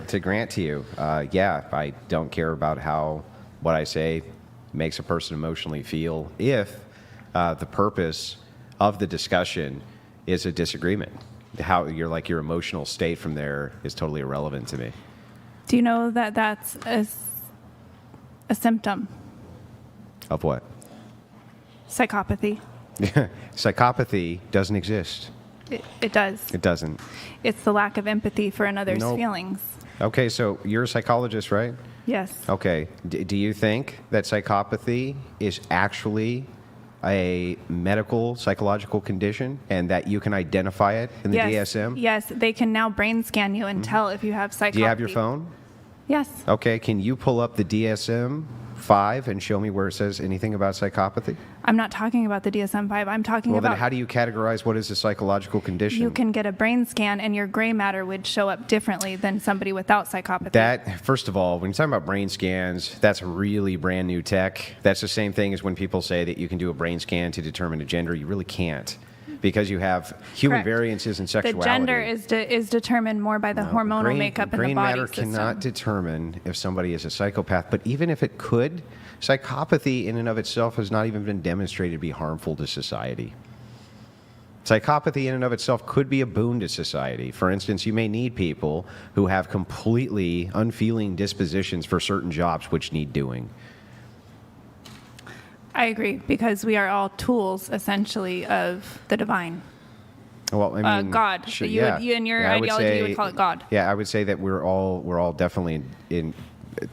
to grant to you. Yeah, I don't care about how what I say makes a person emotionally feel if the purpose of the discussion is a disagreement. How your emotional state from there is totally irrelevant to me. Do you know that that's a symptom? Of what? Psychopathy. Psychopathy doesn't exist. It does. It doesn't. It's the lack of empathy for another's feelings. Okay, so you're a psychologist, right? Yes. Okay. Do you think that psychopathy is actually a medical psychological condition and that you can identify it in the DSM? Yes, they can now brain scan you and tell if you have psychopathy. Do you have your phone? Yes. Okay, can you pull up the DSM-5 and show me where it says anything about psychopathy? I'm not talking about the DSM-5. I'm talking about... Well, then how do you categorize what is a psychological condition? You can get a brain scan and your gray matter would show up differently than somebody without psychopathy. That, first of all, when you're talking about brain scans, that's really brand new tech. That's the same thing as when people say that you can do a brain scan to determine a gender. You really can't, because you have human Correct. variances in sexuality. The gender is determined more by the hormonal makeup in the body Brain matter system. cannot determine if somebody is a psychopath, but even if it could, psychopathy in and of itself has not even been demonstrated to be harmful to society. Psychopathy in and of itself could be a boon to society. For instance, you may need people who have completely unfeeling dispositions for certain jobs which need doing. I agree, because we are all tools, essentially, of the divine. Well, I mean, God. Sure, You in your ideology, you would call it God. Yeah, I would say that we're all definitely in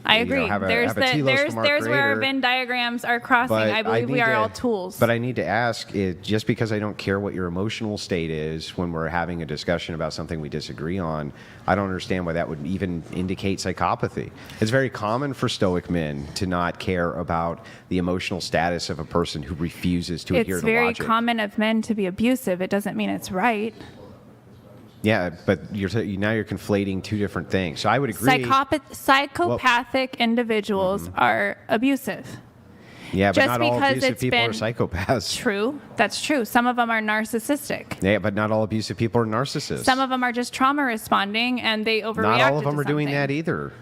I agree. There's telos from our where our Creator. Venn diagrams are crossing. But I believe we are all tools. But I need to ask, just because I don't care what your emotional state is when we're having a discussion about something we disagree on, I don't understand why that would even indicate psychopathy. It's very common for stoic men to not care about the emotional status of a person who refuses to adhere to It's very logic. common of men to be abusive. It doesn't mean it's right. Yeah, but now you're conflating two different things. So I would agree. Psychopathic individuals are abusive. Yeah, but just not all because abusive it's people are been psychopaths. True. That's true. Some of them are narcissistic. Yeah, but not all abusive people are narcissists. Some of them are just trauma responding and they overreact. Not all of them are doing that either.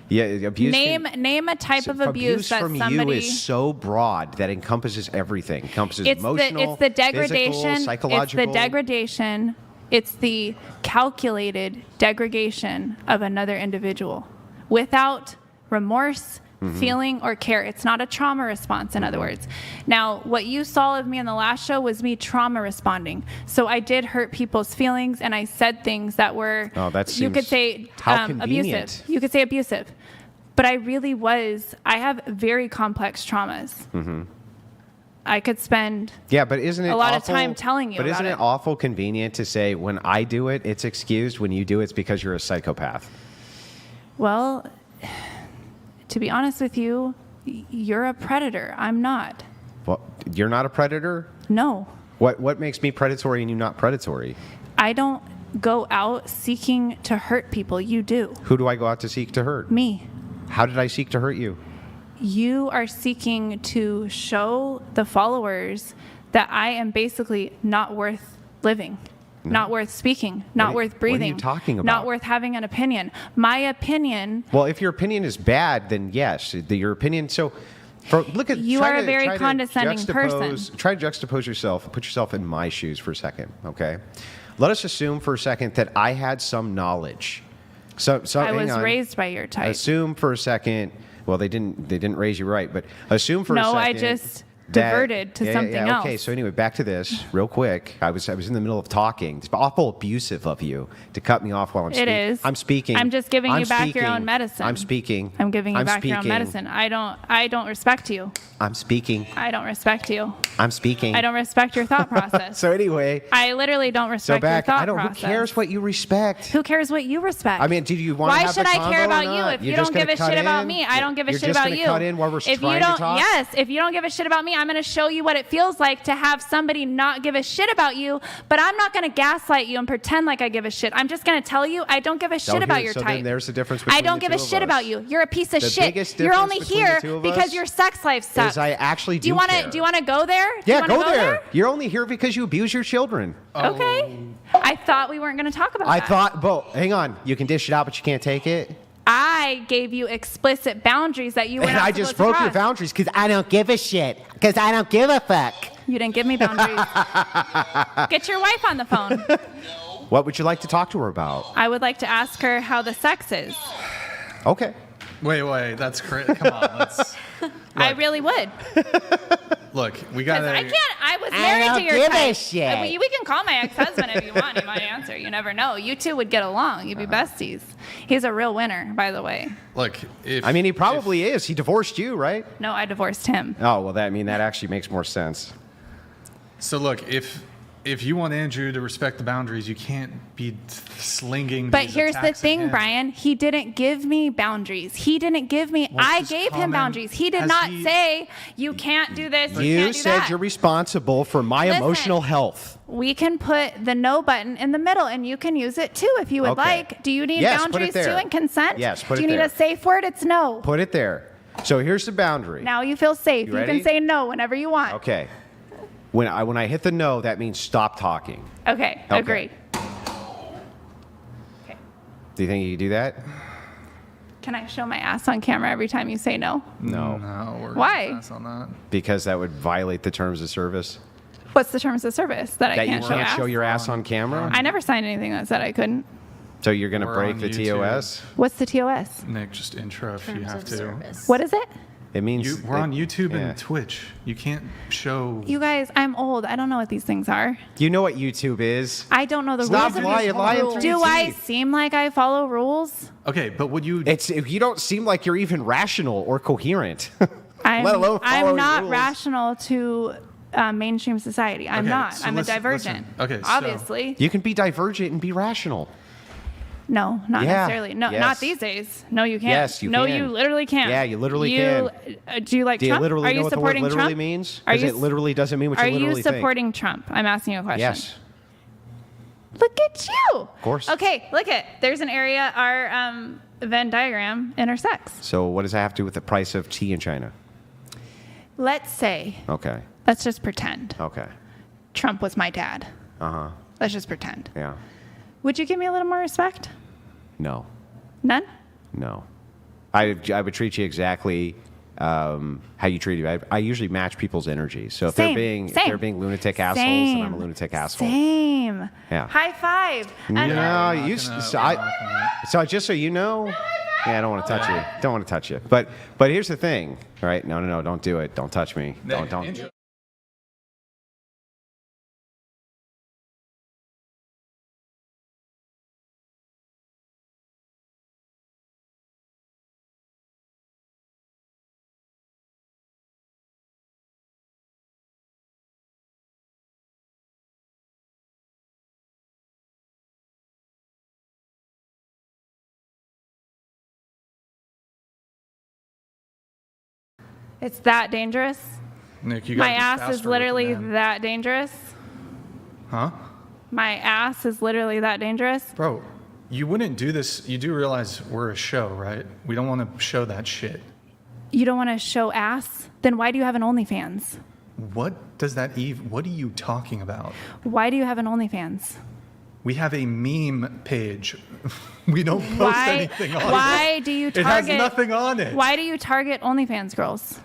Yeah, abuse. Name a type of abuse that from somebody. you is so broad that encompasses everything. Encompasses emotional, it's the degradation, physical, psychological. It's the degradation. It's the calculated degradation of another individual without remorse, feeling, or care. It's not a trauma response, in other words. Now, what you saw of me in the last show was me trauma responding. So I did hurt people's feelings, and I said things that were, you could say, abusive. You could say abusive. But I have very complex traumas. I could spend but isn't it a lot of time telling you But about isn't it awful convenient to say, when I do it, it's excused. When you do it, it's because you're a psychopath? Well, to be honest with you, you're a predator. I'm not. Well, you're not a predator? No. What makes me predatory and you not predatory? I don't go out seeking to hurt people. You do. Who do I go out to seek to hurt? Me. How did I seek to hurt you? You are seeking to show the followers that I am basically not worth living, not worth speaking, not worth breathing. What are you talking about? Not worth having an opinion. My opinion. Well, if your opinion is bad, then yes, your opinion. So, you are a very condescending person. Try to juxtapose yourself. Put yourself in my shoes for a second, okay? Let us assume for a second that I had some knowledge. So I was raised by your type. Assume for a second. Well, they didn't raise you right, but assume for a second. No, I just diverted to something else. Okay, so anyway, back to this real quick. I was in the middle of talking. It's awful abusive of you to cut me off while I'm speaking. It is. I'm speaking. I'm just giving you back your own medicine. I'm speaking. I'm giving you back your own medicine. I don't respect you. I'm speaking. I don't respect you. I'm speaking. I don't respect your thought process. So anyway. I literally don't respect your thought process. Who cares what you respect? Who cares what you respect? I mean, do you want to have the Why should convo I care about or you not? if you don't give a shit about me? I don't give a shit about you. You're just going to cut in while we're trying to talk? Yes, if you don't give a shit about me, I'm going to show you what it feels like to have somebody not give a shit about you, but I'm not going to gaslight you and pretend like I give a shit. I'm just going to tell you I don't give a shit about your type. Then there's the difference between I don't give a shit about you. You're a piece of shit. You're only here because your sex life sucks. I actually do you want to go there? Yeah, go there. You're only here because you abuse your children. Okay. I thought we weren't going to talk about that. Hang on. You can dish it out, but you can't take it? I gave you explicit boundaries that you were And not I supposed just to broke your cross. boundaries because I don't give a shit. Because I don't give a fuck. You didn't give me boundaries. Get your wife on the phone. What would you like to talk to her about? I would like to ask her how the sex is. Okay. Wait, that's crazy. Come on, let's. I really would. Look, we Because gotta. I can't. I was I married don't to your give a type. shit. We can call my ex-husband if you want. He might answer. You never know. You two would get along. You'd be besties. He's a real winner, by the way. Look, if I mean, he probably is. He divorced you, right? No, I divorced him. Oh, well, that actually makes more sense. So look, if you want Andrew to respect the boundaries, you can't be slinging. But these here's the attacks at thing, him. Brian. He didn't give me boundaries. He didn't give me. What's I this gave him common- boundaries. He did has not he- say you can't do this. You You can't do said that. you're responsible for my Listen. emotional health. We can put the no button in the middle, and you can use it too if you would Okay. like. Do you need Yes, put it boundaries there. too and consent? Yes, put Do it you need there. a safe word? It's no. Put it there. So here's the boundary. Now you feel safe. You You ready? can say no whenever you want. Okay. When I hit the no, that means stop talking. Okay. Okay. Agreed. Do you think you can do that? Can I show my ass on camera every time you say no? No. No, we're Why? gonna pass on that. Because that would violate the terms of service. What's the terms of service that I That you can't show can't ass? show your ass on camera? I never signed anything that said I couldn't. So you're going to We're break on the YouTube. TOS? What's the TOS? Nick, just intro if you Terms have of to. service. What is it? It means We're on YouTube yeah. and Twitch. You can't show. You guys, I'm old. I don't know what these things are. You know what YouTube is. I don't know the Stop rules. of lying, these lying rules. through Do your I teeth. seem like I follow rules? Okay, but would you? It's if you don't seem like you're even rational or coherent. I'm, Let alone I'm following not rules. rational to mainstream society. I'm Okay, not. so I'm listen- a divergent. listen. Okay, so- Obviously. You can be divergent and be rational. No, not Yeah. necessarily. No, Yes. not these days. No, you can't. Yes, you no, can. you literally can't. Yeah, you literally can. Do you like Do you Trump? literally Are know you what the word supporting literally Trump? means? Are Because you it literally doesn't mean what Are you literally you think. supporting Trump? I'm asking you a question. Yes. Look at you. Of course. Okay, look at. There's an area our Venn diagram intersects. So what does that have to do with the price of tea in China? Let's say, Okay. let's just pretend Okay. Trump was my dad. Uh-huh. Let's just pretend. Yeah. Would you give me a little more respect? No. None? No. I would treat you exactly how you treat you. I usually match people's energy. So if Same, if same. they're being lunatic assholes, then I'm a lunatic asshole. Same. Yeah. High five. And No, you. gonna- So, we're not gonna- so just so you know, yeah, I don't want to touch you. Don't want to touch you. But here's the thing. All right, no, don't do it. Don't touch me. Nick, Don't. intro- It's that dangerous? Nick, you My gotta be ass faster is with the literally man. that dangerous? Huh? My ass is literally that dangerous? Bro, you wouldn't do this. You do realize we're a show, right? We don't want to show that shit. You don't want to show ass? Then why do you have an OnlyFans? What does that even? What are you talking about? Why do you have an OnlyFans? We have a meme page. We don't post Why? anything on Why it. do you It has target? nothing on it. Why do you target OnlyFans girls?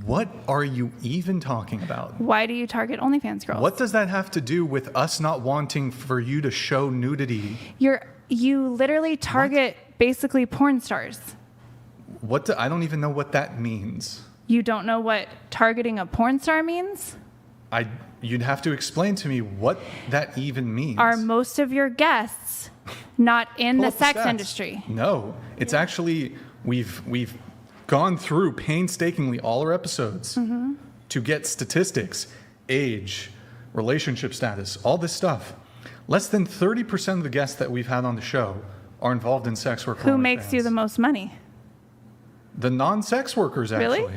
What are you even talking about? Why do you target OnlyFans girls? What does that have to do with us not wanting for you to show nudity? You literally target basically porn stars. I don't even know what that means. You don't know what targeting a porn star means? You'd have to explain to me what that even means. Are most of your guests not in Pull the up the sex stats. industry? No, it's actually we've gone through painstakingly all our episodes Mm-hmm. to get statistics, age, relationship status, all this stuff. Less than 30% of the guests that we've had on the show are involved in sex work. Who makes you the most money? The non-sex workers, actually. Really?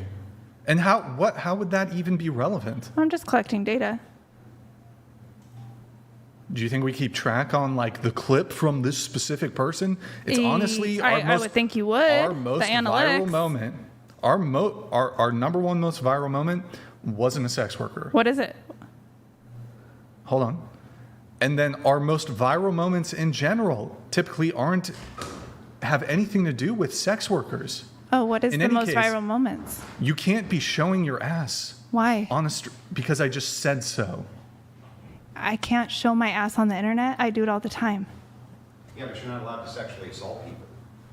And how would that even be relevant? I'm just collecting data. Do you think we keep track on like the clip from this specific person? It's honestly our I most, would think you would. Our most The viral analytics. moment. Our number one most viral moment wasn't a sex worker. What is it? Hold on. And then our most viral moments in general typically aren't have anything to do with sex workers. Oh, what is In the any most case- viral moments? You can't be showing your ass Why? on a because I just said so. I can't show my ass on the internet. I do it all the time. Yeah, but you're not allowed to sexually assault people.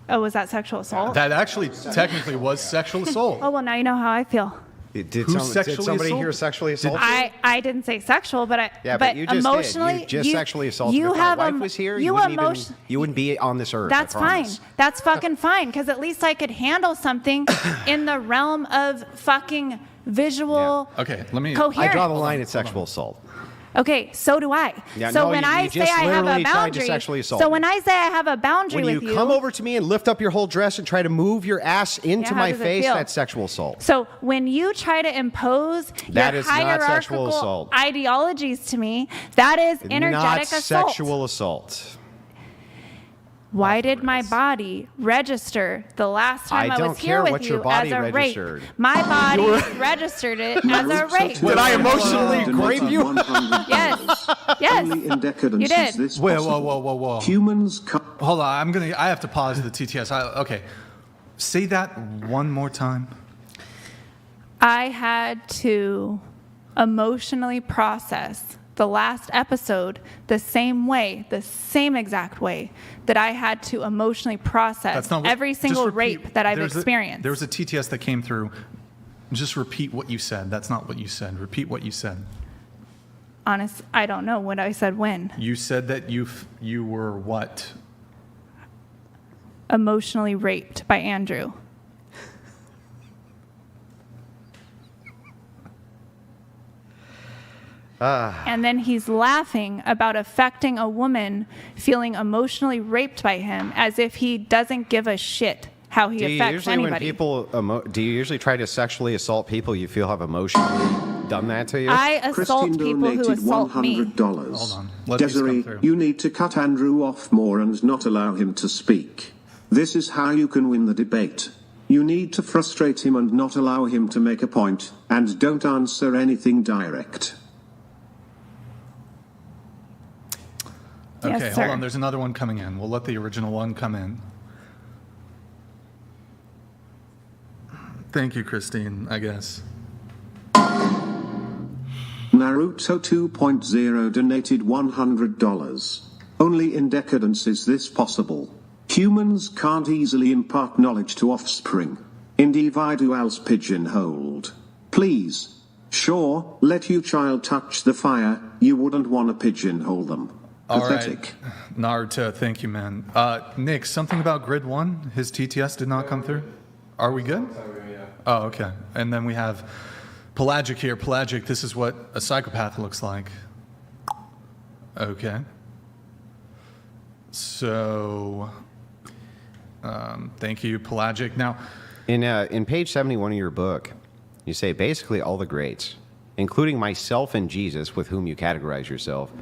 Oh, was that sexual assault? That actually technically was sexual assault. Oh, well, now you know how I feel. Did Who sexually somebody assaulted? here sexually assault? I didn't say sexual, but but you just emotionally, did. You just sexually assaulted. You If have my wife was here, you wouldn't be on this earth. That's I fine. promise. That's fucking fine. Because at least I could handle something in the realm of fucking visual Okay, let me. coherence. I draw the line at sexual assault. Okay, so do I. Yeah, so no, when you I say just I have a literally tried to boundary, sexually assault so me. when I say I have a boundary When with you come over to me and lift up your whole dress and try to move your ass into how my does it face, feel? that's sexual assault. So when you try to impose That your is not sexual hierarchical assault. ideologies to me, that is energetic Not assault. sexual assault. Why did my body register the last time I I don't was here care with what you your body as a registered. rape? My body registered it as a rape. Did I emotionally grape you? Yes. Yes. Only in decadence You did. is this Whoa, possible. whoa. Humans Hold on, I have to pause the TTS. Okay. Say that one more time. I had to emotionally process the last episode the same exact way that I had to emotionally process That's not what, every just single repeat. rape that I've There's experienced. There was a TTS that came through. Just repeat what you said. That's not what you said. Repeat what you said. Honest, I don't know what I said when. You said that you were what? Emotionally raped by Andrew. And then he's laughing about affecting a woman feeling emotionally raped by him as if he doesn't give a shit how he Do you affects usually, when anybody. people, do you usually try to sexually assault people you feel have emotionally done that to you? I assault Christine people who donated assault me. $100. Hold on. Let these Desiree, come through. you need to cut Andrew off more and not allow him to speak. This is how you can win the debate. You need to frustrate him and not allow him to make a point, and don't answer anything direct. Yes, Okay, sir. hold on. There's another one coming in. We'll let the original one come in. Thank you, Christine, I guess. Naruto 2.0 donated $100. Only in decadence is this possible. Humans can't easily impart knowledge to offspring. Individuals pigeonholed. Please. Sure, let your child touch the fire, you wouldn't want to pigeonhole them. All Pathetic. right. Naruto, thank you, man. Nick, something about Grid 1? His TTS did not come through? Are we good? Oh, okay. And then we have Pelagic here. Pelagic, this is what a psychopath looks like. Okay. So, thank you, Pelagic. Now, In page 71 of your book, you say basically all the greats, including myself and Jesus, with whom you categorize yourself,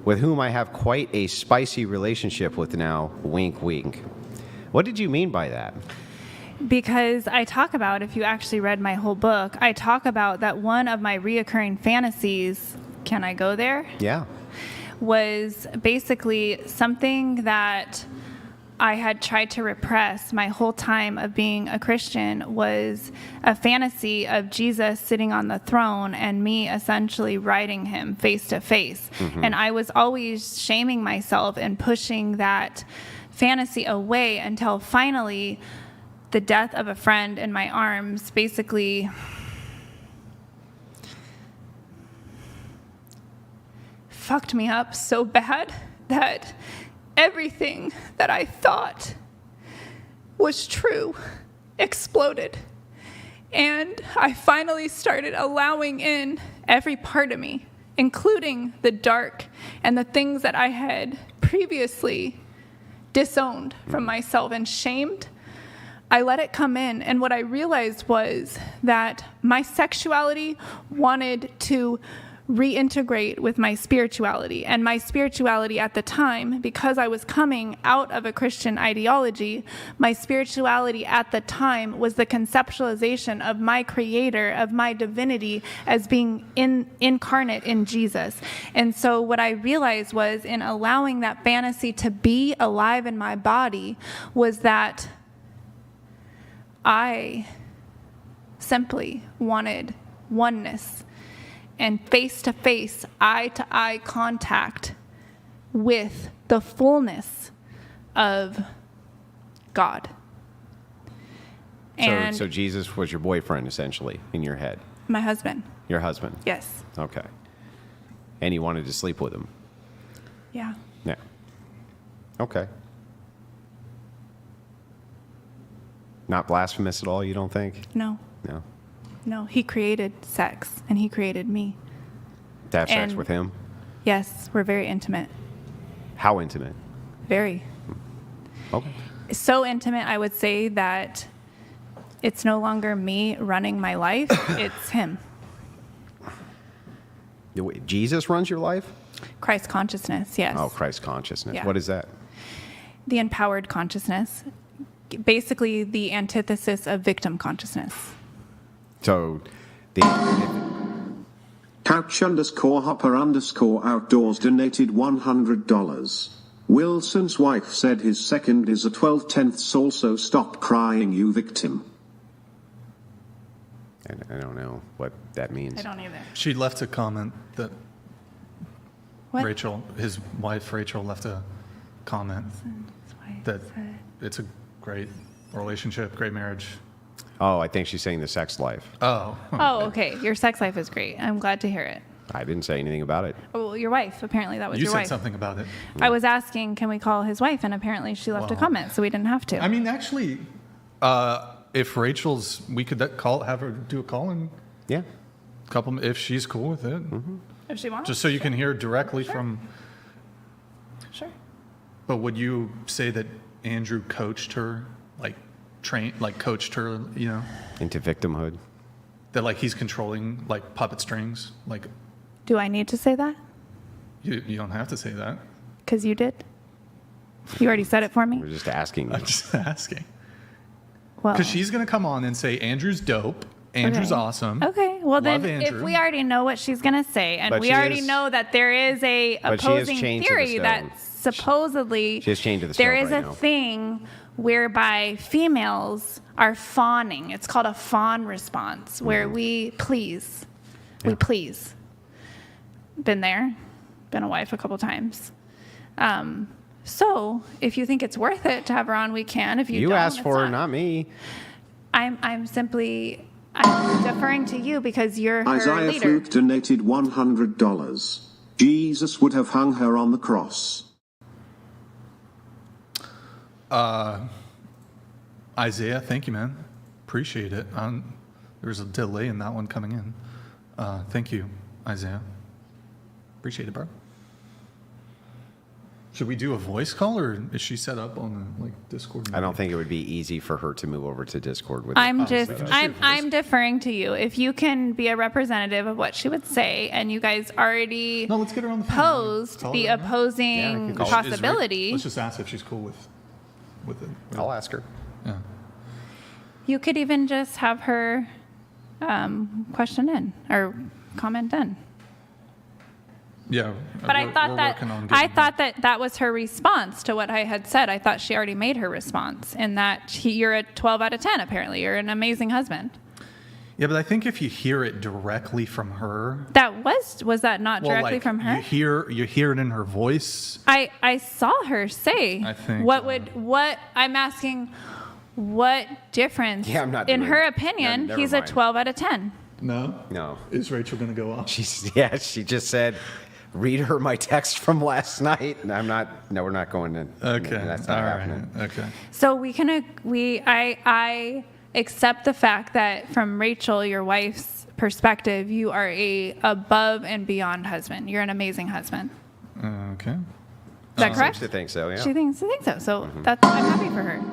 with whom I have quite a spicy relationship with now, wink, wink. What did you mean by that? Because I talk about, if you actually read my whole book, I talk about that one of my reoccurring fantasies, can I go there? Yeah. Was basically something that I had tried to repress my whole time of being a Christian, was a fantasy of Jesus sitting on the throne and me essentially riding him face to face. And I was always shaming myself and pushing that fantasy away until finally the death of a friend in my arms basically fucked me up so bad that everything that I thought was true exploded. And I finally started allowing in every part of me, including the dark and the things that I had previously disowned from myself and shamed. I let it come in, and what I realized was that my sexuality wanted to reintegrate with my spirituality. And my spirituality at the time, because I was coming out of a Christian ideology, my spirituality at the time was the conceptualization of my creator, of my divinity as being incarnate in Jesus. And so what I realized was, in allowing that fantasy to be alive in my body, was that I simply wanted oneness and face-to-face, eye-to-eye contact with the fullness of God. And So Jesus was your boyfriend, essentially, in your head. my husband, Your husband. yes, Okay. And you wanted to sleep with him. yeah. Yeah. Okay. Not blasphemous at all, you don't think? No, No. he created sex, and he created me. To have sex And- with him? Yes, we're very intimate, How intimate? very. Okay. So intimate, I would say that it's no longer me running my life, it's him. Jesus runs your life? Christ consciousness, yes. Oh, Christ consciousness. Yeah. What is that? The empowered consciousness, basically the antithesis of victim consciousness. So, Couch_hopper_outdoors donated $100. Wilson's wife said his second is a 12/10ths. Also, stop crying, you victim. I don't know what that means. I don't either. She left a comment that What? Rachel, his wife Rachel, left a comment that it's a great relationship, great marriage. Oh, I think she's saying the sex life. Oh. Oh, okay. Your sex life is great. I'm glad to hear it. I didn't say anything about it. Oh, well, your wife. Apparently, that was You your said wife. something about it. I was asking, can we call his wife? And apparently, she left a Well, comment, so we didn't have to. I mean, actually, if Rachel's, we could have her do a call and Yeah. couple, if she's cool with it, if she wants. just so you can hear directly from. Sure. But would you say that Andrew coached her, coached her, Into victimhood. that like he's controlling like puppet strings? Like Do I need to say that? you don't have to say that. Because you did. You already said it for me. We're just asking. I'm just asking. Well, Because she's going to come on and say, Andrew's dope. Andrew's okay. awesome. Okay. Well, then, Love Andrew. if we already know what she's going to say, and But we she already is- know that there is a But she is opposing chained to the theory that stone. supposedly She is chained to the there stone is right a now. thing whereby females are fawning. It's called a fawn response, where we please. We please. Been there. Been a wife a couple times. So if you think it's worth it to have her on, we can. If you You don't, asked it's for her, not me. I'm deferring to you because you're her Isaiah leader. Fluke donated $100. Jesus would have hung her on the cross. Isaiah, thank you, man. Appreciate it. There's a delay in that one coming in. Thank you, Isaiah. Appreciate it, bro. Should we do a voice call, or is she set up on the Discord? I don't think it would be easy for her to move over to Discord with I'm us. just, so that's I'm deferring to you. If you can be a representative of what she would say, and you guys already No, let's get her on the phone. posed Call the her right now. Yeah, I opposing can call her. possibility, Let's just ask if she's cool with it. I'll ask her. Yeah. you could even just have her question in or comment in. Yeah. But I we're thought working on getting- that was her response to what I had said. I thought she already made her response, in that you're a 12 out of 10. Apparently, you're an amazing husband. Yeah, but I think if you hear it directly from her, That was that not directly from her? You hear it in her voice. I saw her say. I think, what I'm asking, what difference? Yeah, I'm not In doing her it. opinion, Never he's a mind. 12 out of 10. No. No. Is Rachel going to go off? She just said, read her my text from last night. And we're not going in. Okay. That's not All happening. right. Okay. So I accept the fact that from Rachel, your wife's perspective, you are a above and beyond husband. You're an amazing husband. Okay. Is that correct? Seems to think so, yeah. She thinks so. So I'm happy for her.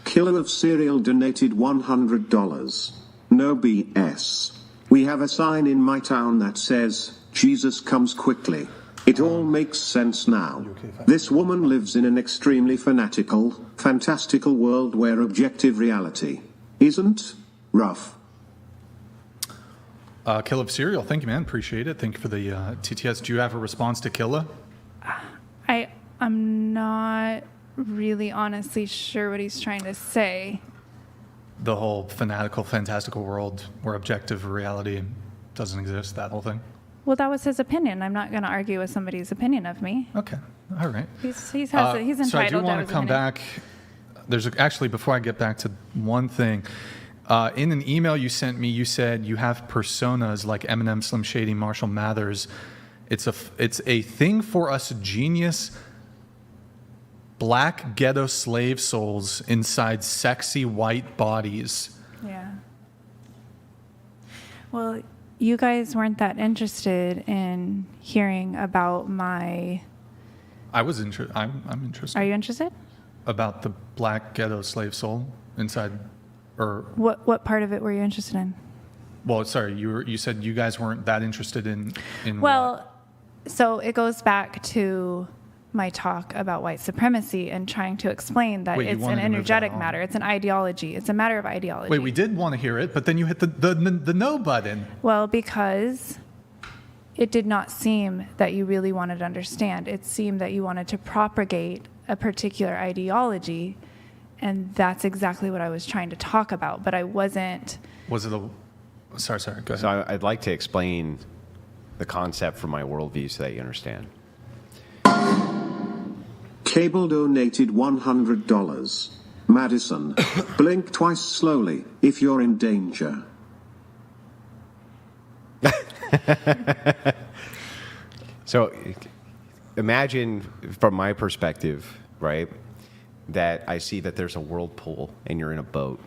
Killer of Cereal donated $100. No BS. We have a sign in my town that says, Jesus comes quickly. It all makes sense now. This woman lives in an extremely fantastical world where objective reality isn't rough. Kill of Serial, thank you, man. Appreciate it. Thank you for the TTS. Do you have a response to Killa? I'm not really honestly sure what he's trying to say. The whole fantastical world where objective reality doesn't exist, that whole thing? Well, that was his opinion. I'm not going to argue with somebody's opinion of me. Okay, all right. He's entitled so I do want his to come opinion. back. Actually, before I get back to one thing, in an email you sent me, you said you have personas like Eminem, Slim Shady, Marshall Mathers. It's a thing for us genius black ghetto slave souls inside sexy white bodies. Yeah. Well, you guys weren't that interested in hearing about my... I was interested. I'm interested. Are you interested? About the black ghetto slave soul inside, or What part of it were you interested in? well, sorry, you said you guys weren't that interested in Well, so it goes back to my talk about white supremacy and trying to explain that Wait, you it's an wanted to move that energetic on. matter. It's an ideology. It's a matter of ideology. Wait, we did want to hear it, but then you hit the no button. Well, because it did not seem that you really wanted to understand. It seemed that you wanted to propagate a particular ideology, and that's exactly what I was trying to talk about, but I wasn't... Was it a... Sorry, go ahead. So I'd like to explain the concept from my worldview so that you understand. Cable donated $100. Madison, blink twice slowly if you're in danger. So imagine from my perspective, right, that I see that there's a whirlpool and you're in a boat.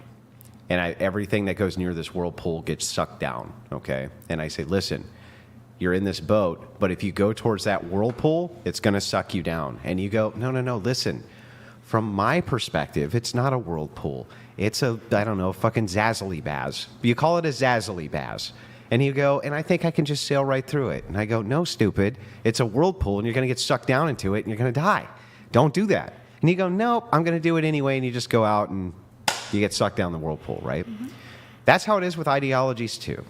And everything that goes near this whirlpool gets sucked down, okay? And I say, listen, you're in this boat, but if you go towards that whirlpool, it's going to suck you down. And you go, no, listen. From my perspective, it's not a whirlpool. It's a, I don't know, fucking zazzily baz. You call it a zazzily baz. And you go, and I think I can just sail right through it. And I go, no, stupid. It's a whirlpool, and you're going to get sucked down into it, and you're going to die. Don't do that. And you go, nope, I'm going to do it anyway. And you just go out and you get sucked down the whirlpool, right? Mm-hmm. That's how it is with ideologies, too.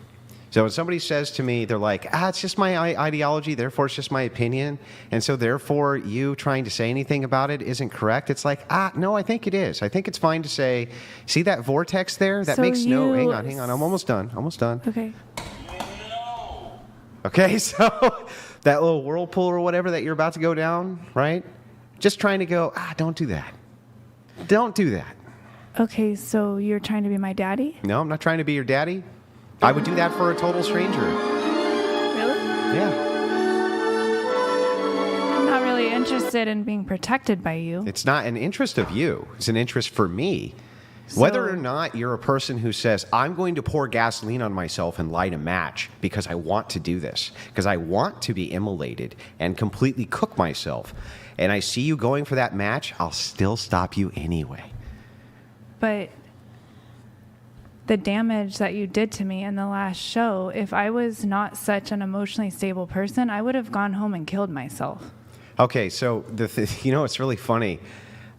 So when somebody says to me, they're like, it's just my ideology, therefore it's just my opinion, and so therefore you trying to say anything about it isn't correct. It's like, no, I think it is. I think it's fine to say, see that vortex there? That So makes no, you- hang on, I'm almost done. Okay. Okay, so that little whirlpool or whatever that you're about to go down, right? Just trying to go, don't do that. Don't do that. Okay, so you're trying to be my daddy? No, I'm not trying to be your daddy. I would do that for a total stranger. Really? Yeah. I'm not really interested in being protected by you. It's not an interest of you. It's an interest for me. Whether So- or not you're a person who says, I'm going to pour gasoline on myself and light a match because I want to do this, because I want to be immolated and completely cook myself, and I see you going for that match, I'll still stop you anyway. But the damage that you did to me in the last show, if I was not such an emotionally stable person, I would have gone home and killed myself. Okay, so it's really funny.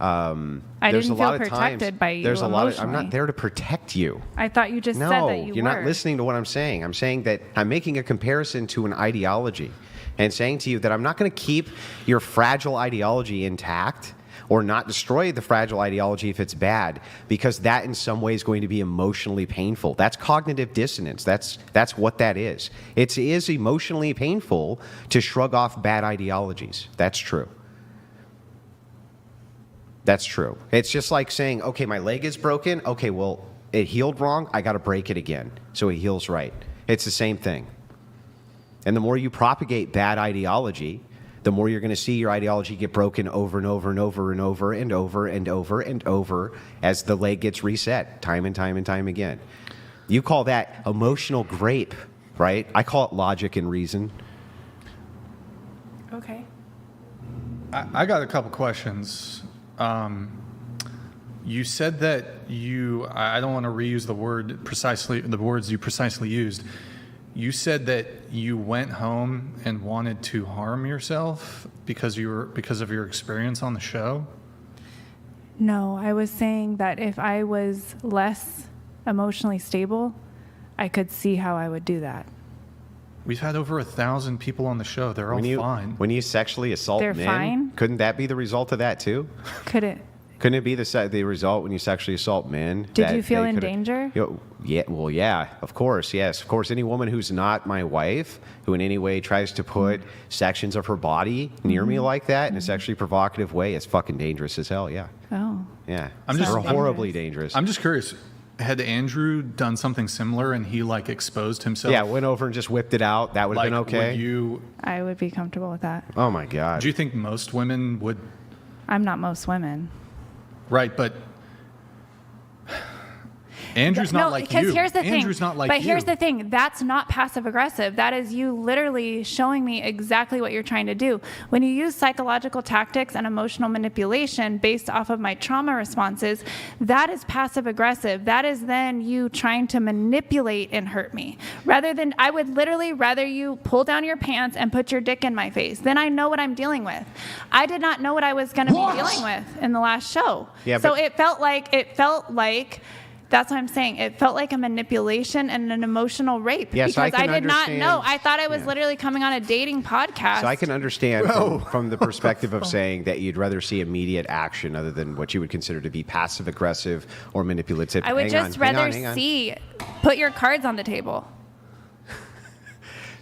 I There's didn't a lot feel of protected times, by you there's a lot of, I'm emotionally. not there to protect you. I thought you just said that you you're were. not listening to what I'm saying. I'm saying that I'm making a comparison to an ideology and saying to you that I'm not going to keep your fragile ideology intact or not destroy the fragile ideology if it's bad, because that in some way is going to be emotionally painful. That's cognitive dissonance. That's what that is. It is emotionally painful to shrug off bad ideologies. That's true. That's true. It's just like saying, okay, my leg is broken. Okay, well, it healed wrong. I got to break it again so it heals right. It's the same thing. And the more you propagate bad ideology, the more you're going to see your ideology get broken over and over and over and over and over and over and over as the leg gets reset time and time and time again. You call that emotional grape, right? I call it logic and reason. Okay. I got a couple questions. You said that I don't want to reuse the words you precisely used. You said that you went home and wanted to harm yourself because of your experience on the show? No, I was saying that if I was less emotionally stable, I could see how I would do that. We've had over 1,000 people on the show. They're all fine. When you sexually assault They're men, fine? couldn't that be the result of that too? Could it? Couldn't it be the result when you sexually assault men? Did that you feel they in could've- danger? Yeah, well, yeah, of course, yes. Of course, any woman who's not my wife, who in any way tries to put sections of her body near me like that in a sexually provocative way, it's fucking dangerous as hell, yeah. Oh. Yeah. I'm just- Or horribly dangerous. I'm just curious. Had Andrew done something similar and he like exposed himself? Yeah, went over and just whipped it out. That would have Like, been okay. would you? I would be comfortable with that. Oh, my God. Do you think most women would? I'm not most women. Right, but Andrew's not like you. because here's the thing. Andrew's not like but you. here's the thing. That's not passive aggressive. That is you literally showing me exactly what you're trying to do. When you use psychological tactics and emotional manipulation based off of my trauma responses, that is passive aggressive. That is then you trying to manipulate and hurt me. I would literally rather you pull down your pants and put your dick in my face. Then I know what I'm dealing with. I did not know what I was going to be dealing with in the last show. Yeah, so but- it felt like. That's what I'm saying. It felt like a manipulation and an emotional rape Yes, because I I can did not understand. know. I thought I was Yeah. literally coming on a dating podcast. So I can understand from the perspective of saying that you'd rather see immediate action other than what you would consider to be passive aggressive or manipulative. I would just rather see put your cards on the table.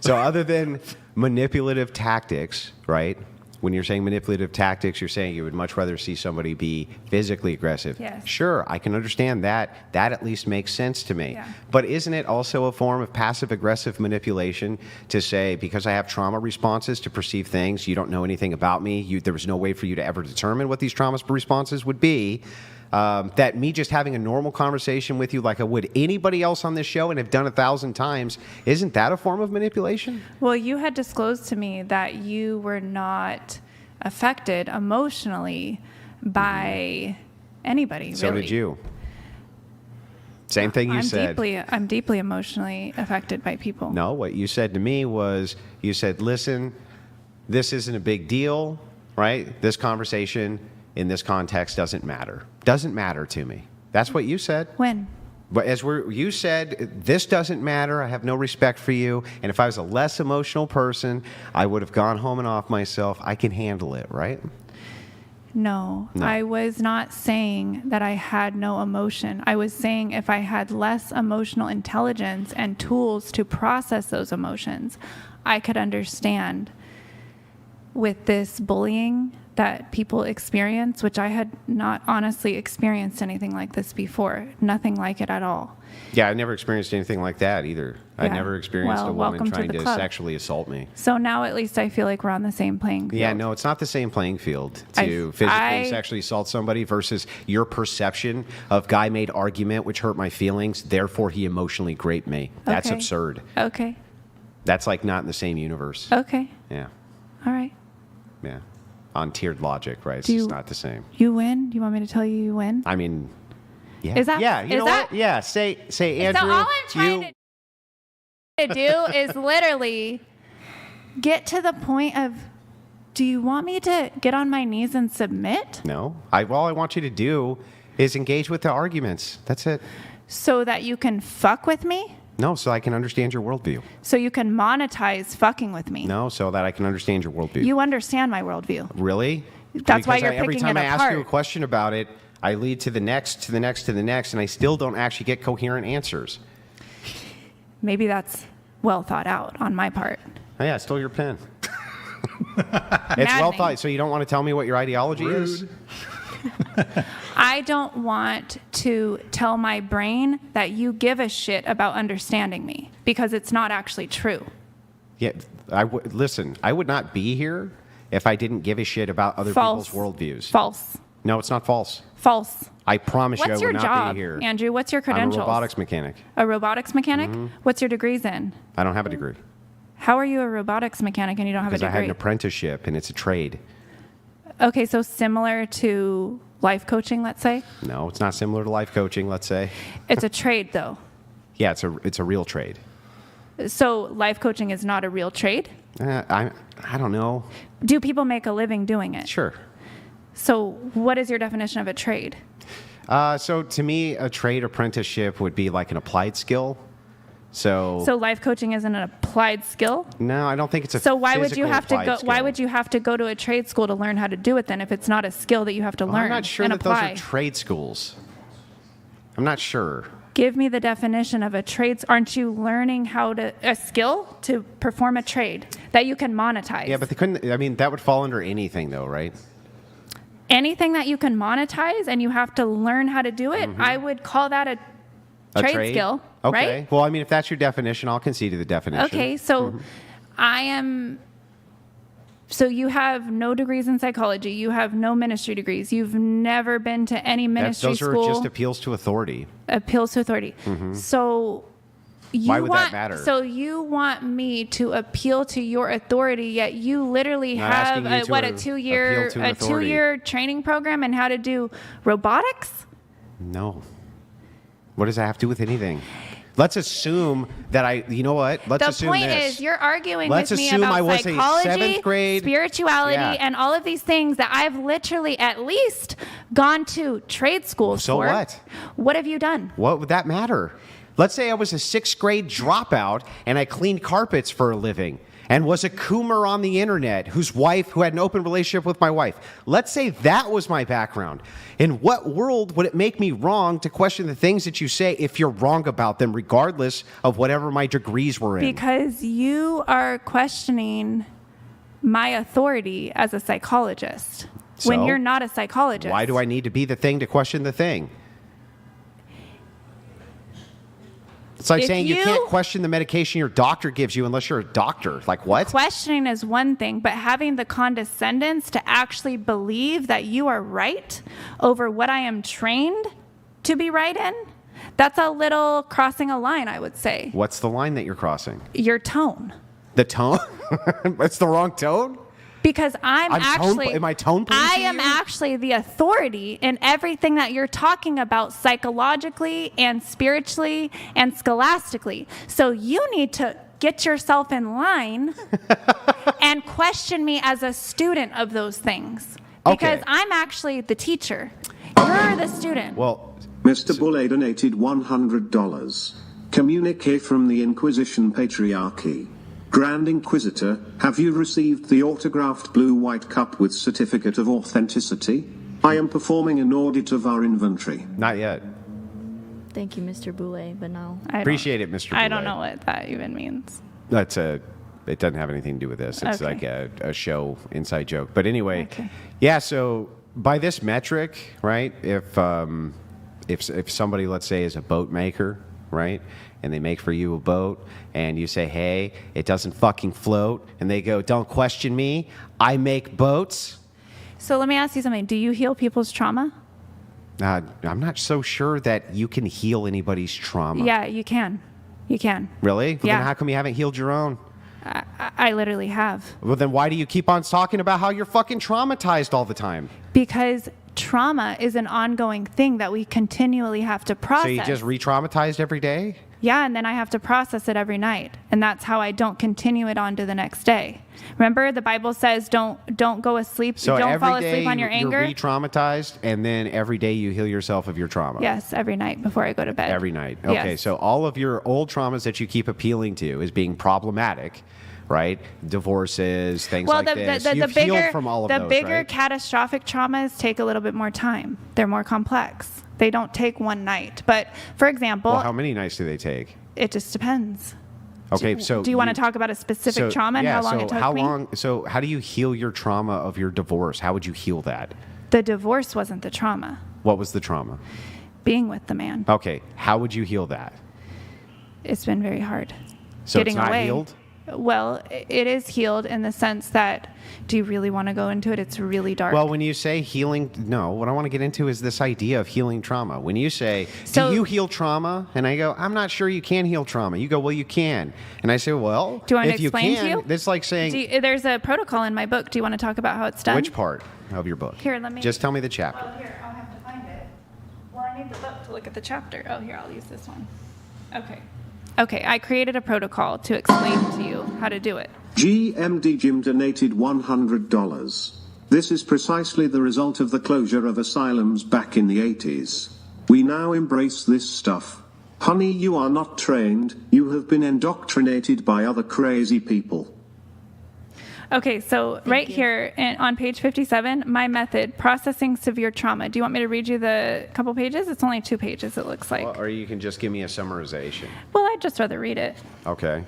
So other than manipulative tactics, right? When you're saying manipulative tactics, you're saying you would much rather see somebody be physically aggressive. Yes. Sure, I can understand that. That at least makes sense to me. Yeah. But isn't it also a form of passive aggressive manipulation to say, because I have trauma responses to perceive things, you don't know anything about me, there was no way for you to ever determine what these trauma responses would be, that me just having a normal conversation with you like I would anybody else on this show and have done 1,000 times, isn't that a form of manipulation? Well, you had disclosed to me that you were not affected emotionally by anybody. So really. did you. Same thing you said. I'm deeply emotionally affected by people. No, what you said to me was, you said, listen, this isn't a big deal, right? This conversation in this context doesn't matter. Doesn't matter to me. That's what you said. When? But you said, this doesn't matter. I have no respect for you. And if I was a less emotional person, I would have gone home and off myself. I can handle it, right? No, No. I was not saying that I had no emotion. I was saying if I had less emotional intelligence and tools to process those emotions, I could understand with this bullying that people experience, which I had not honestly experienced anything like this before. Nothing like it at all. Yeah, I never experienced anything like that either. I Yeah. never experienced Well, a woman welcome to trying the to club. sexually assault me. So now at least I feel like we're on the same playing field. Yeah, no, it's not the same playing field to I- physically I- sexually assault somebody versus your perception of guy made argument which hurt my feelings, therefore he emotionally raped me. That's Okay. absurd. Okay. That's like not in the same universe. Okay. Yeah, All right. yeah. On tiered logic, right? It's Do just you- not the same. You win? Do you want me to tell you you win? I mean, yeah. Is that- yeah, you is know that- what? Yeah, say Andrew. So all I'm trying to do is literally get to the point of, do you want me to get on my knees and submit No. All I want you to do is engage with the arguments. That's it. so that you can fuck with me? No, so I can understand your worldview. So you can monetize fucking with me? No, so that I can understand your worldview. You understand my worldview. Really? That's why you're every picking time it I ask you a apart. question about it, I lead to the next, to the next, to the next, and I still don't actually get coherent answers. Maybe that's well thought out on my part. Oh, yeah, I stole your pen. It's well Maddening. thought. So you don't want to tell me what your ideology is? I don't want to tell my brain that you give a shit about understanding me because it's not actually true. Yeah, listen, I would not be here if I didn't give a shit about other False. people's worldviews. False. No, it's not false. False. I promise you I What's would your not job, be here. Andrew? What's your I'm a credentials? robotics mechanic. A robotics mechanic? What's your degrees in? I don't have a degree. How are you a robotics mechanic and you don't have a Because I had degree? an apprenticeship and it's a trade. Okay, so similar to life coaching, let's say? No, it's not similar to life coaching, let's say. It's a trade, though. Yeah, it's a real trade. So life coaching is not a real trade? I don't know. Do people make a living doing it? Sure. So what is your definition of a trade? So to me, a trade apprenticeship would be like an applied skill. So life coaching isn't an applied skill? no, I don't think it's a So why would you physical have to applied go? Why skill. would you have to go to a trade school to learn how to do it then? If it's not a skill that you have to learn I'm not sure and that apply. those are trade schools. I'm not sure. Give me the definition of a trade. Aren't you learning a skill to perform a trade that you can monetize? Yeah, but they couldn't. I mean, that would fall under anything, though, right? Anything that you can monetize and you have to learn how to do it, I would call that a trade skill, Okay. right? Well, I mean, if that's your definition, I'll concede to the definition. Okay, so So you have no degrees in psychology. You have no ministry degrees. You've never been to any ministry Those school. are just appeals to authority. Appeals to authority. So you Why would that want, matter? So you want me to appeal to your authority, yet you literally Not have asking you to a two-year appeal to authority. 2-year training program in how to do robotics? No. What does that have to do with anything? Let's assume that you know what? Let's The assume point this. is, you're arguing Let's with me assume about I was a psychology, seventh grade- spirituality, Yeah. and all of these things that I've literally at least gone to trade schools So for. what? What have you done? What would that matter? Let's say I was a 6th grade dropout and I cleaned carpets for a living and was a coomer on the internet who had an open relationship with my wife. Let's say that was my background. In what world would it make me wrong to question the things that you say if you're wrong about them, regardless of whatever my degrees were in? Because you are questioning my authority as a psychologist when So? you're not a psychologist. Why do I need to be the thing to question the thing? It's like If saying you you- can't question the medication your doctor gives you unless you're a doctor. Like what? Questioning is one thing, but having the condescendence to actually believe that you are right over what I am trained to be right in, that's a little crossing a line, I would say. What's the line that you're crossing? Your tone. The tone? It's the wrong tone? Because am I tone I policing am you? actually the authority in everything that you're talking about psychologically and spiritually and scholastically. So you need to get yourself in line and question me as a student of those things. Because Okay. I'm actually the teacher. You're the student. Well, Mr. Boulay donated $100. Communique from the Inquisition Patriarchy. Grand Inquisitor, have you received the autographed blue-white cup with certificate of authenticity? I am performing an audit of our inventory. not yet. Thank you, Mr. Boulay, but no. I don't- Appreciate it, Mr. I don't Boulay. know what that even means. It doesn't have anything to do with this. It's Okay. like a show inside joke. But anyway, Okay. yeah, so by this metric, right, if somebody, let's say, is a boat maker, right, and they make for you a boat, and you say, hey, it doesn't fucking float, and they go, don't question me, I make boats. So let me ask you something. Do you heal people's trauma? I'm not so sure that you can heal anybody's trauma. Yeah, you can. You can. Really? Well, Yeah. then how come you haven't healed your own? I literally have. Well, then why do you keep on talking about how you're fucking traumatized all the time? Because trauma is an ongoing thing that we continually have to process. So you just re-traumatized every day? Yeah, and then I have to process it every night. And that's how I don't continue it on to the next day. Remember, the Bible says don't go asleep, So don't every fall day asleep on your anger. you're re-traumatized, and then every day you heal yourself of your trauma? Yes, every night before I go to bed. Every night. Okay, Yes. so all of your old traumas that you keep appealing to is being problematic, right? Divorces, things Well, like this. the You've bigger, healed from all of the those, bigger right? catastrophic traumas take a little bit more time. They're more complex. They don't take one night. But for example, Well, how many nights do they take? it just depends. Okay, so Do you want to talk about a specific trauma and yeah, how long so it took how me? long? So how do you heal your trauma of your divorce? How would you heal that? The divorce wasn't the trauma. What was the trauma? Being with the man. Okay, how would you heal that? It's been very hard. So Getting it's not away. healed? Well, it is healed in the sense that, do you really want to go into it? It's really dark. Well, when you say healing, no, what I want to get into is this idea of healing trauma. When you say, So- do you heal trauma? And I go, I'm not sure you can heal trauma. You go, well, you can. And I say, well, Do you want me if to you explain can, to you? it's like saying, There's a protocol in my book. Do you want to talk about how it's done? which part of your book? Here, let me- Just tell me the chapter. Oh, here, I'll have to find it. Well, I need the book to look at the chapter. Oh, here, I'll use this one. Okay. Okay, I created a protocol to explain to you how to do it. GMD Jim donated $100. This is precisely the result of the closure of asylums back in the 80s. We now embrace this stuff. Honey, you are not trained, you have been indoctrinated by other crazy people. Okay, so right here on page 57, my method, processing severe trauma. Do you want me to read you the couple pages? It's only 2 pages, it looks like. Well, or you can just give me a summarization. Well, I'd just rather read it. Okay.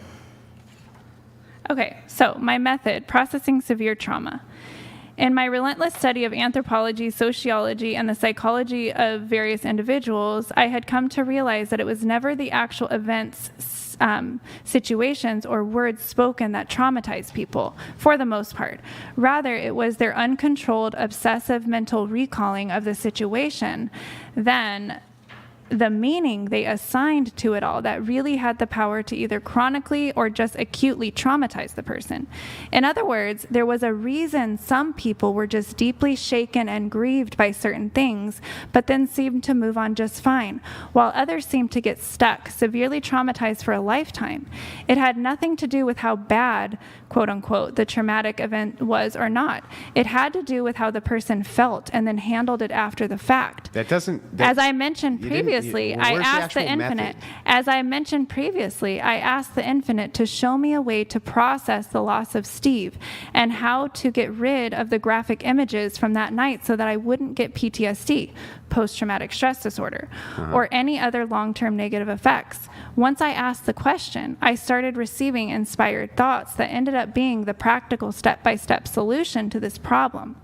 Okay, so my method, processing severe trauma. In my relentless study of anthropology, sociology, and the psychology of various individuals, I had come to realize that it was never the actual events, situations, or words spoken that traumatized people, for the most part. Rather, it was their uncontrolled, obsessive mental recalling of the situation, then the meaning they assigned to it all that really had the power to either chronically or just acutely traumatize the person. In other words, there was a reason some people were just deeply shaken and grieved by certain things, but then seemed to move on just fine, while others seemed to get stuck, severely traumatized for a lifetime. It had nothing to do with how bad, quote unquote, the traumatic event was or not. It had to do with how the person felt and then handled it after the fact. That doesn't... As I mentioned previously, I where's the asked the actual infinite. method? As I mentioned previously, I asked the infinite to show me a way to process the loss of Steve and how to get rid of the graphic images from that night so that I wouldn't get PTSD, post-traumatic stress disorder, or any other long-term negative effects. Once I asked the question, I started receiving inspired thoughts that ended up being the practical step-by-step solution to this problem.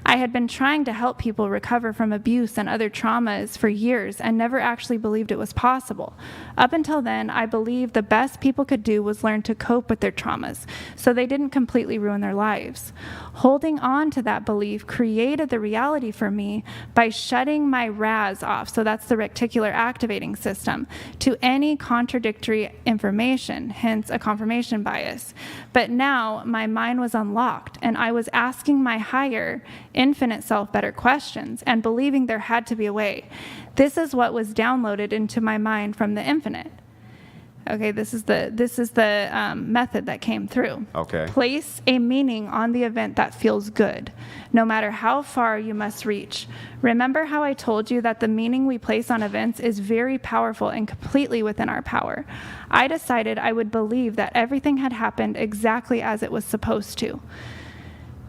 I had been trying to help people recover from abuse and other traumas for years and never actually believed it was possible. Up until then, I believed the best people could do was learn to cope with their traumas so they didn't completely ruin their lives. Holding on to that belief created the reality for me by shutting my RAS off, so that's the reticular activating system, to any contradictory information, hence a confirmation bias. But now my mind was unlocked and I was asking my higher, infinite self better questions and believing there had to be a way. This is what was downloaded into my mind from the infinite. Okay, this is the method that came through. Okay. Place a meaning on the event that feels good, no matter how far you must reach. Remember how I told you that the meaning we place on events is very powerful and completely within our power. I decided I would believe that everything had happened exactly as it was supposed to.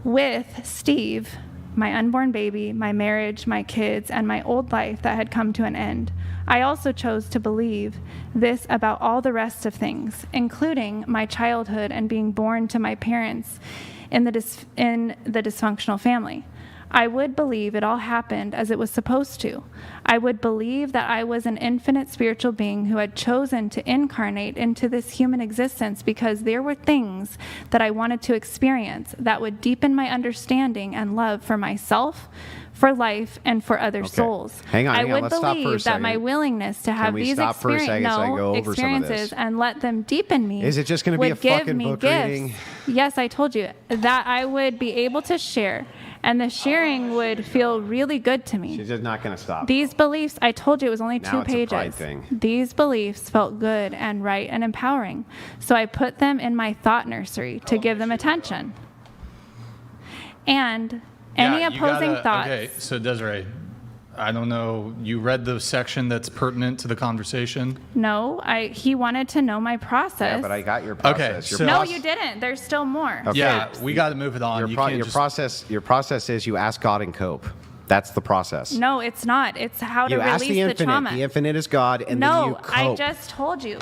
With Steve, my unborn baby, my marriage, my kids, and my old life that had come to an end, I also chose to believe this about all the rest of things, including my childhood and being born to my parents in the dysfunctional family. I would believe it all happened as it was supposed to. I would believe that I was an infinite spiritual being who had chosen to incarnate into this human existence because there were things that I wanted to experience that would deepen my understanding and love for myself, for life, and for other souls. Hang on, I would let's stop for a believe that second. my willingness to have we these stop for a second so I go over some of experiences this? and let them deepen me. Is it just gonna be would a give fucking me book gifts. reading? Yes, I told you that I would be able to share, and the sharing would feel really good to me. She's just not going to stop. These beliefs, I told you it was only Now 2 it's a pride pages. thing. These beliefs felt good and right and empowering. So I put them in my thought nursery to give them attention. And any Yeah, you opposing gotta- thoughts. Okay, so Desiree, I don't know, you read the section that's pertinent to the conversation? No, he wanted to know my process. Yeah, but I got your process. Okay, Your so- No, proce- you didn't. There's still more. Okay. Yeah, we got to move it on. Your, You pro- can't your just- process is you ask God and cope. That's the process. No, it's not. It's how to You ask release the the infinite. trauma. The infinite is God, and then you No, cope. I just told you.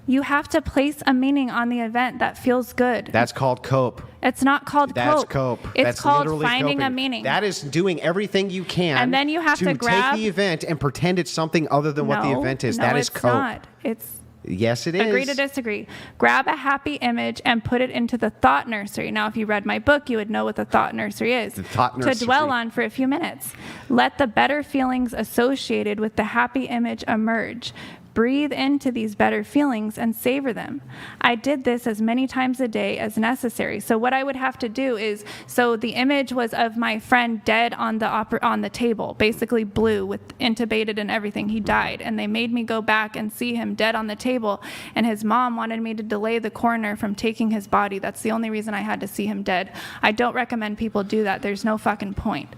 You have to place a meaning on the event that feels good. That's called cope. It's not called That's cope. cope. It's That's called literally finding a coping. meaning. That is doing everything you can. And then you have to grab- take the event and pretend it's something other than what the event is. No, That is it's cope. not. It's Yes, it is. agree to disagree. Grab a happy image and put it into the thought nursery. Now, if you read my book, you would know what the thought nursery is. The thought To nursery. dwell on for a few minutes. Let the better feelings associated with the happy image emerge. breathe into these better feelings and savor them. I did this as many times a day as necessary. So what I would have to do is, so the image was of my friend dead on the table, basically blue, with intubated and everything. He died, and they made me go back and see him dead on the table, and his mom wanted me to delay the coroner from taking his body. That's the only reason I had to see him dead. I don't recommend people do that. There's no fucking point.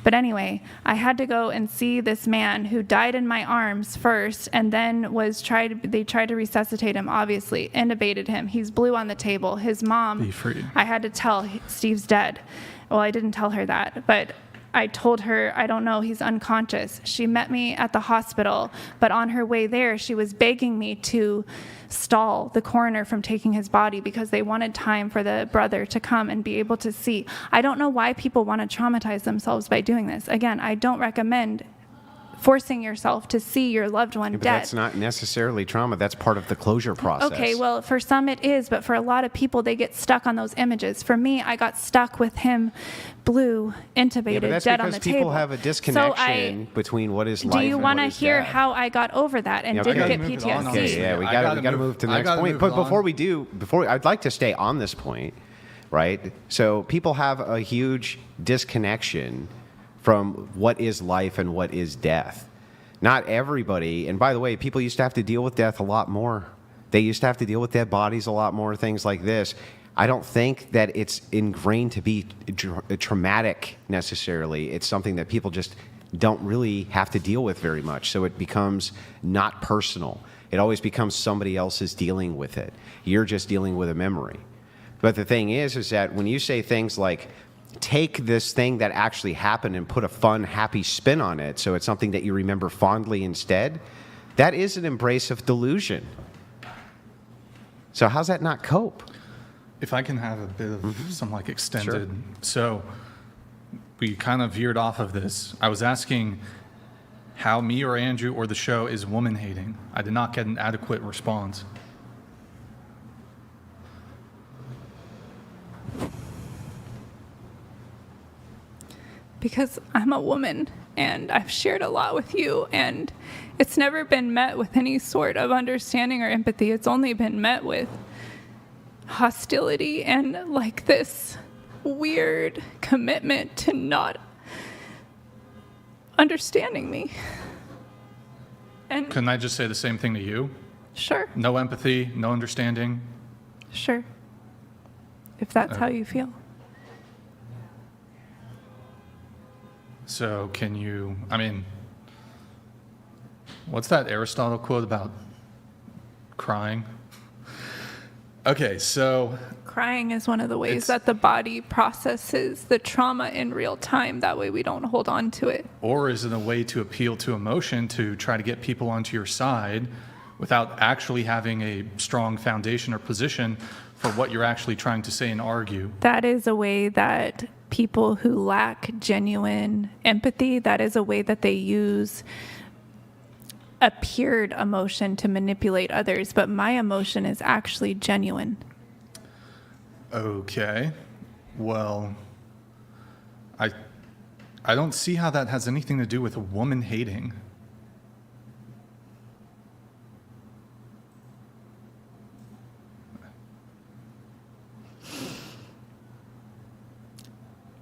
But anyway, I had to go and see this man who died in my arms first, and then they tried to resuscitate him, obviously, intubated him. He's blue on the table. His mom, Be free. I had to tell, Steve's dead. Well, I didn't tell her that, but I told her, I don't know, he's unconscious. She met me at the hospital, but on her way there, she was begging me to stall the coroner from taking his body because they wanted time for the brother to come and be able to see. I don't know why people want to traumatize themselves by doing this. Again, I don't recommend forcing yourself to see your loved one But dead. that's not necessarily trauma. That's part of the closure process. Okay, well, for some it is, but for a lot of people, they get stuck on those images. For me, I got stuck with him blue, intubated, Yeah, but that's dead on the because people table. have a So disconnection between what is life do you and want what to is hear death. how I got over that and Yeah, didn't okay. get Move it on, PTSD? Okay, yeah, we I got gotta to move to the I next gotta point. move But it on. before we do, I'd like to stay on this point, right? So people have a huge disconnection from what is life and what is death. Not everybody, and by the way, people used to have to deal with death a lot more. They used to have to deal with dead bodies a lot more, things like this. I don't think that it's ingrained to be traumatic necessarily. It's something that people just don't really have to deal with very much. So it becomes not personal. It always becomes somebody else is dealing with it. You're just dealing with a memory. But the thing is that when you say things like, take this thing that actually happened and put a fun, happy spin on it, so it's something that you remember fondly instead, that is an embrace of delusion. So how's that not cope? If I can have a bit of some like extended. Sure. So we kind of veered off of this. I was asking how me or Andrew or the show is woman hating. I did not get an adequate response. Because I'm a woman and I've shared a lot with you, and it's never been met with any sort of understanding or empathy. It's only been met with hostility and like this weird commitment to not understanding me. And Couldn't I just say the same thing to you? sure, No empathy, no understanding. sure. If that's how you feel. So can you, I mean, what's that Aristotle quote about crying? Okay, so Crying is one of the ways It's- that the body processes the trauma in real time. That way we don't hold on to it. or is it a way to appeal to emotion to try to get people onto your side without actually having a strong foundation or position for what you're actually trying to say and argue? That is a way that people who lack genuine empathy, that is a way that they use appeared emotion to manipulate others, but my emotion is actually genuine. Okay, well, I don't see how that has anything to do with a woman hating.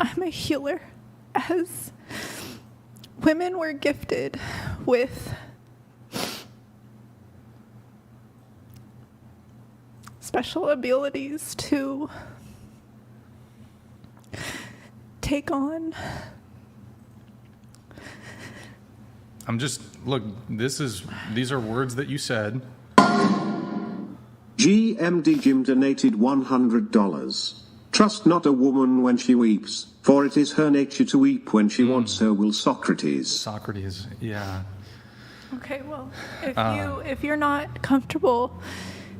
I'm a healer. As women were gifted with special abilities to take on. Look, these are words that you said. GMD Jim donated $100. Trust not a woman when she weeps, for it is her nature to weep when she wants, so will Socrates. Socrates, yeah. Okay, well, if you're not comfortable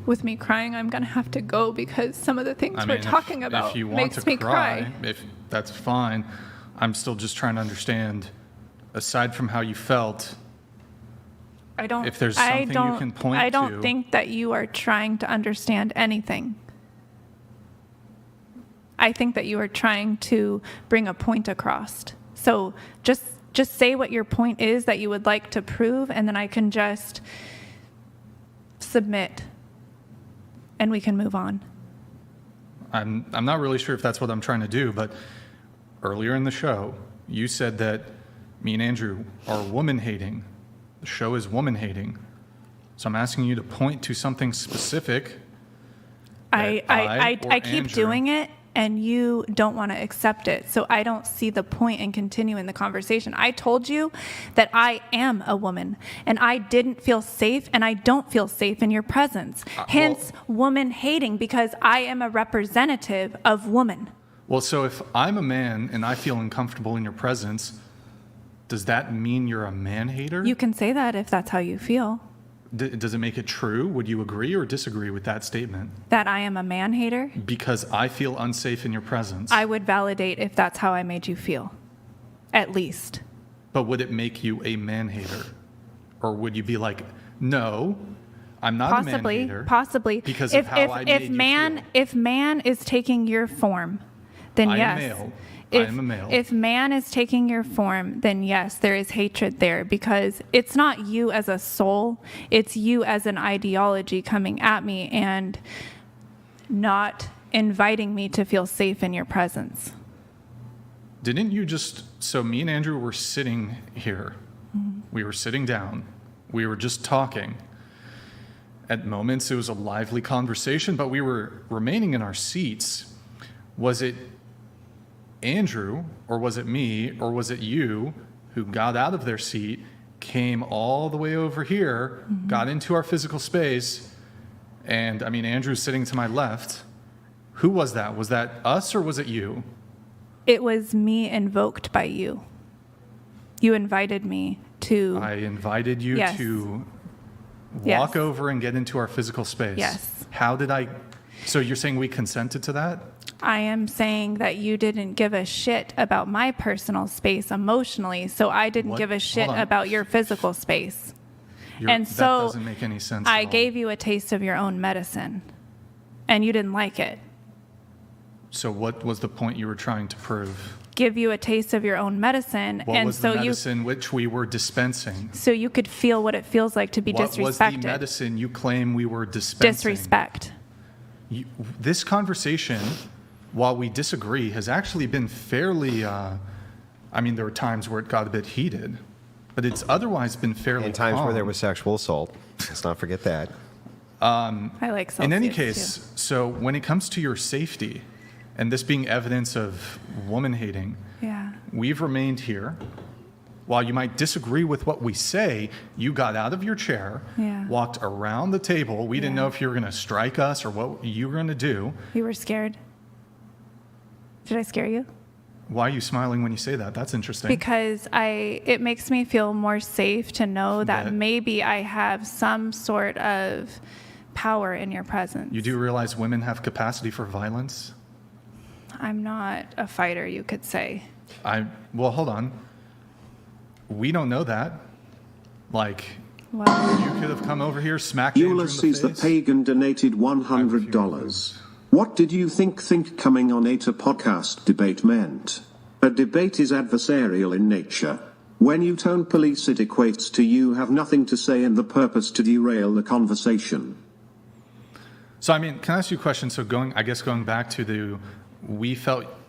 with me crying, I'm gonna have to go because some of the things I we're mean, talking about if you want makes to me cry. if that's fine. I'm still just trying to understand, aside from how you felt, I don't. if there's I something you don't, can point I don't to. think that you are trying to understand anything. I think that you are trying to bring a point across. So just say what your point is that you would like to prove, and then I can just submit and we can move on. I'm not really sure if that's what I'm trying to do, but earlier in the show, you said that me and Andrew are woman-hating. The show is woman-hating. So I'm asking you to point to something specific. I keep Andrew- doing it, and you don't want to accept it. So I don't see the point in continuing the conversation. I told you that I am a woman, and I didn't feel safe, and I don't feel safe in your presence. Hence, woman hating, because I am a representative of woman. Well, so if I'm a man and I feel uncomfortable in your presence, does that mean you're a man-hater? You can say that if that's how you feel. Does it make it true? Would you agree or disagree with that statement? That I am a man hater? Because I feel unsafe in your presence. I would validate if that's how I made you feel. At least. But would it make you a man-hater? Or would you be like, no, I'm not a man-hater? Possibly. Because of how I made you feel. If man is taking your form, then I yes. am male. I am a male. If man is taking your form, then yes, there is hatred there, because it's not you as a soul, it's you as an ideology coming at me and not inviting me to feel safe in your presence. Didn't you just, so me and Andrew were sitting here. Mm-hmm. We were sitting down. We were just talking. At moments, it was a lively conversation, but we were remaining in our seats. Was it Andrew, or was it me, or was it you who got out of their seat, came all the way over here, got into our physical space, and I mean, Andrew's sitting to my left. Who was that? Was that us or was it you? It was me invoked by you. You invited me to... I invited you Yes. to Yes. walk over and get into our physical space. Yes. How did I... So you're saying we consented to that? I am saying that you didn't give a shit about my personal space emotionally, so I didn't What? give a shit Hold on. about your physical space. And That so doesn't make any sense I at all. gave you a taste of your own medicine, and you didn't like it. So what was the point you were trying to prove? Give you a taste of your own medicine, What and was so the medicine which we were dispensing? you could feel what it feels like to be What was the disrespected. medicine you claim we were dispensing? Disrespect. This conversation, while we disagree, has actually been fairly, I mean, there were times where it got a bit heated, but it's otherwise been fairly And times calm. where there was sexual assault. Let's not forget that. I like Celsius In any too. case, so when it comes to your safety, and this being evidence of woman-hating, Yeah. we've remained here. While you might disagree with what we say, you got out of your chair, Yeah. walked around the table. We didn't Yeah. know if you were going to strike us or what you were going to do. You were scared? Did I scare you? Why are you smiling when you say that? That's interesting. Because it makes me feel more safe to know that That- maybe I have some sort of power in your presence. You do realize women have capacity for violence? I'm not a fighter, you could say. Well, hold on. We don't know that. Like, Well, you could have come over here, smacked Andrew in Ulysses the the face. Pagan donated $100. What did you think coming on a podcast debate meant? A debate is adversarial in nature. When you tone police, it equates to you have nothing to say and the purpose to derail the conversation. So, I mean, can I ask you a question? So, going back to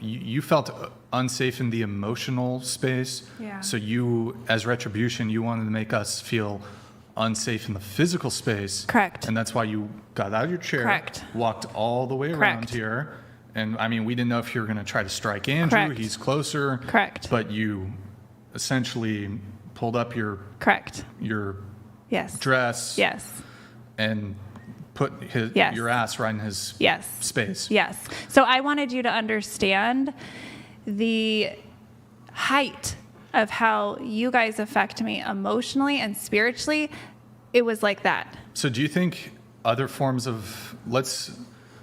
you felt unsafe in the emotional space. Yeah. So you, as retribution, you wanted to make us feel unsafe in the physical space. Correct. And that's why you got out of your chair. Correct. Walked all the way around Correct. here. And I mean, we didn't know if you were going to try to strike Andrew. Correct. He's closer. Correct. But you essentially pulled up your correct. Yes. dress. Yes. And put Yes. your ass right in his Yes. space. Yes. So I wanted you to understand the height of how you guys affect me emotionally and spiritually. It was like that. So do you think other forms of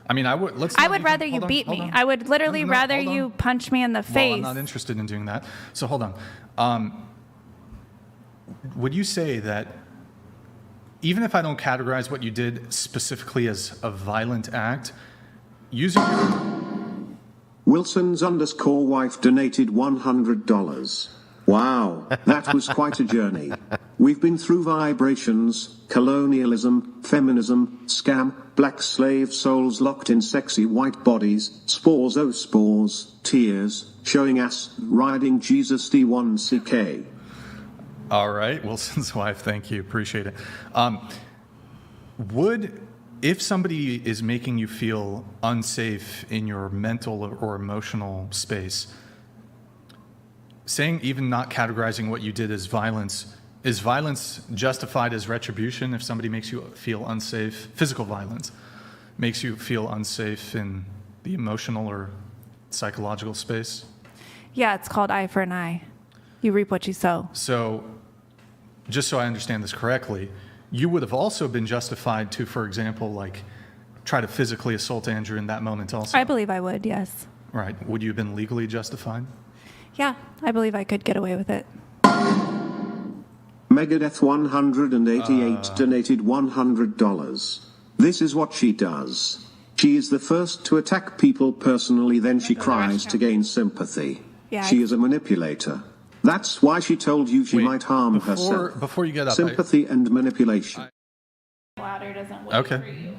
I would rather you beat me. I would literally rather you punch me in the face. Well, I'm not interested in doing that. So hold on. Would you say that even if I don't categorize what you did specifically as a violent act, using your Wilson's _wife donated $100. Wow, that was quite a journey. We've been through vibrations, colonialism, feminism, scam, black slave souls locked in sexy white bodies, spores oh spores, tears, showing ass, riding Jesus D1CK. All right, Wilson's wife, thank you, appreciate it. If somebody is making you feel unsafe in your mental or emotional space, saying, even not categorizing what you did as violence, is violence justified as retribution if somebody makes you feel unsafe? Physical violence makes you feel unsafe in the emotional or psychological space? Yeah, it's called eye for an eye. You reap what you sow. So, just so I understand this correctly, you would have also been justified to, for example, like, try to physically assault Andrew in that moment also? I believe I would, yes. Right. Would you have been legally justified? Yeah, I believe I could get away with it. Megadeth 188 donated $100. This is what she does. She is the first to attack people personally, then she cries to gain sympathy. Yeah, She is a manipulator. That's why she told you she Wait, might harm herself. Before you get up, Sympathy and manipulation. Louder doesn't work Okay. for you.